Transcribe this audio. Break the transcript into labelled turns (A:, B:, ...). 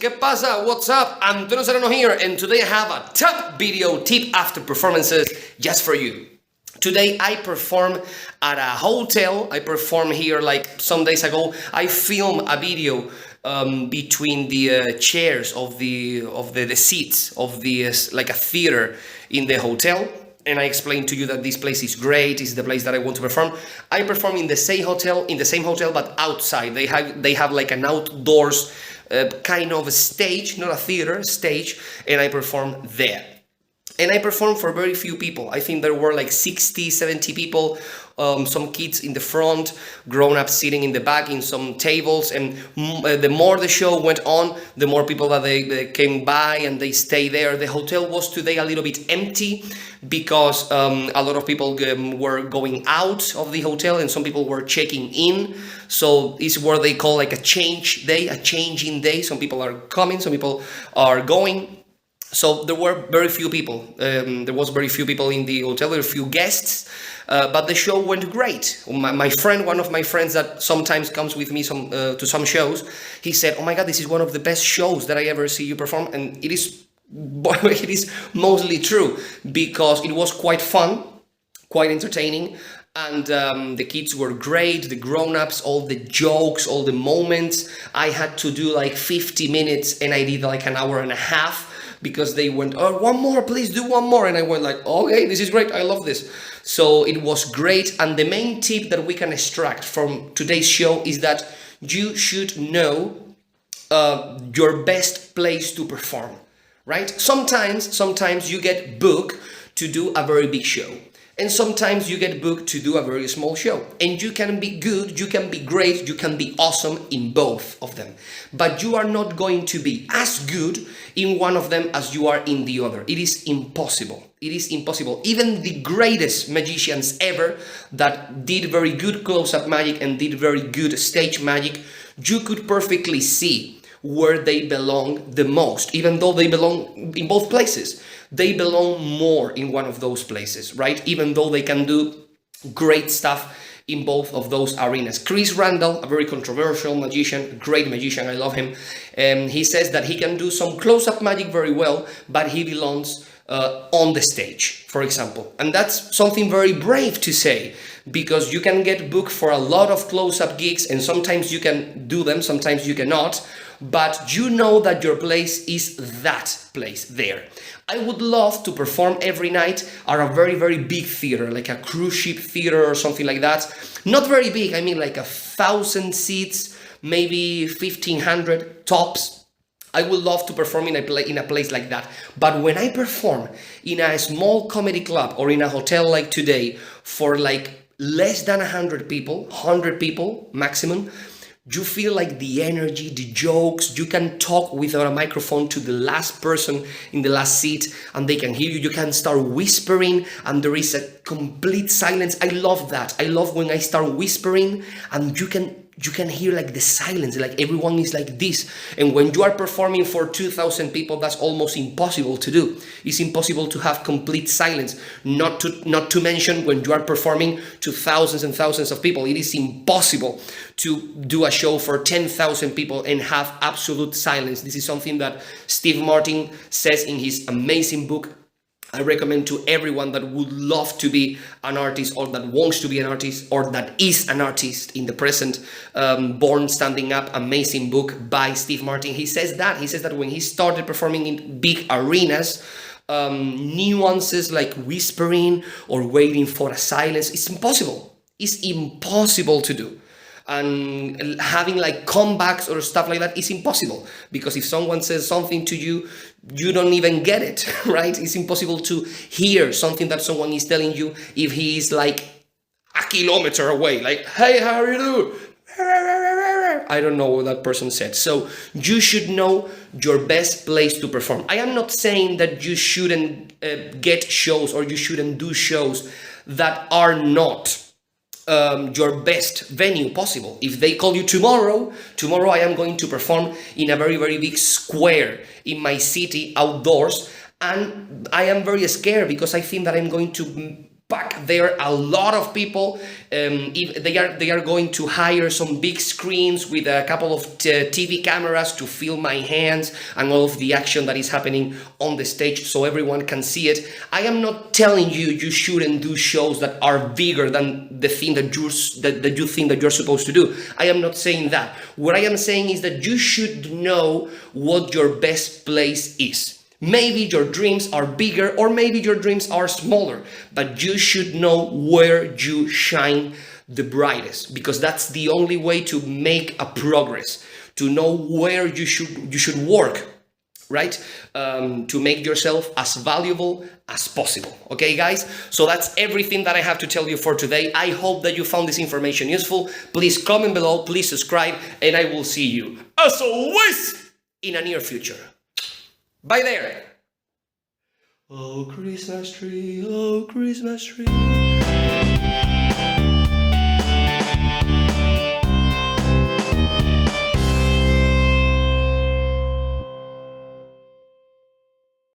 A: ¿Qué pasa? What's up? AND-TONIO here, and today I have a top video tip after performances just for you. Today I perform at a hotel. I perform here like some days ago. I film a video between the chairs of the seats of the like a theater in the hotel. And I explained to you that this place is great. It's the place that I want to perform. I perform in the same hotel, but outside. They have like an outdoors kind of a stage, not a theater, stage, and I perform there. And I performed for very few people. I think there were like 60, 70 people, some kids in the front, grown-ups sitting in the back in some tables. And the more the show went on, the more people that they came by and they stay there. The hotel was today a little bit empty because a lot of people were going out of the hotel and some people were checking in. So it's what they call like a change day, a changing day. Some people are coming, some people are going. So there were very few people. There was very few people in the hotel. There were a few guests, but the show went great. My friend, one of my friends that sometimes comes with me to some shows, he said, "Oh my God, this is one of the best shows that I ever see you perform," and it is mostly true because it was quite fun, quite entertaining. And the kids were great, the grown-ups, all the jokes, all the moments. I had to do like 50 minutes and I did like an hour and a half because they went, "Oh, one more, please do one more." And I went like, "Okay, this is great, I love this." So it was great. And the main tip that we can extract from today's show is that you should know your best place to perform, right? Sometimes you get booked to do a very big show. And sometimes you get booked to do a very small show. And you can be good, you can be great, you can be awesome in both of them. But you are not going to be as good in one of them as you are in the other. It is impossible. It is impossible. Even the greatest magicians ever that did very good close-up magic and did very good stage magic, you could perfectly see where they belong the most, even though they belong in both places. They belong more in one of those places, right? Even though they can do great stuff in both of those arenas. Chris Randall, a very controversial magician, great magician, I love him. He says that he can do some close-up magic very well, but he belongs on the stage, for example. And that's something very brave to say, because you can get booked for a lot of close-up gigs, and sometimes you can do them, sometimes you cannot, but you know that your place is that place there. I would love to perform every night at a very, very big theater, like a cruise ship theater or something like that. Not very big, I mean like 1,000 seats, maybe 1,500 tops. I would love to perform in a place like that. But when I perform in a small comedy club or in a hotel like today for like less than 100 people, 100 people maximum, you feel like the energy, the jokes, you can talk without a microphone to the last person in the last seat and they can hear you. You can start whispering and there is a complete silence. I love that. I love when I start whispering and you can hear like the silence, like everyone is like this. And when you are performing for 2,000 people, that's almost impossible to do. It's impossible to have complete silence. Not to mention when you are performing to thousands and thousands of people. It is impossible to do a show for 10,000 people and have absolute silence. This is something that Steve Martin says in his amazing book. I recommend to everyone that would love to be an artist or that wants to be an artist or that is an artist in the present, Born Standing Up, amazing book by Steve Martin. He says that when he started performing in big arenas, nuances like whispering or waiting for a silence, it's impossible. It's impossible to do. And having like comebacks or stuff like that is impossible, because if someone says something to you, you don't even get it, right? It's impossible to hear something that someone is telling you if he is like a kilometer away, like, "Hey, how are you doing?" I don't know what that person said. So you should know your best place to perform. I am not saying that you shouldn't get shows or you shouldn't do shows that are not your best venue possible. If they call you tomorrow I am going to perform in a very, very big square in my city outdoors, and I am very scared because I think that I'm going to pack there a lot of people. They are going to hire some big screens with a couple of TV cameras to film my hands and all of the action that is happening on the stage so everyone can see it. I am not telling you shouldn't do shows that are bigger than the thing that you think that you're supposed to do. I am not saying that. What I am saying is that you should know what your best place is. Maybe your dreams are bigger or maybe your dreams are smaller, but you should know where you shine the brightest, because that's the only way to make a progress, to know where you should work, right? To make yourself as valuable as possible. Okay, guys? So that's everything that I have to tell you for today. I hope that you found this information useful. Please comment below, please subscribe, and I will see you, as always, in a near future. Bye there. Oh, Christmas tree,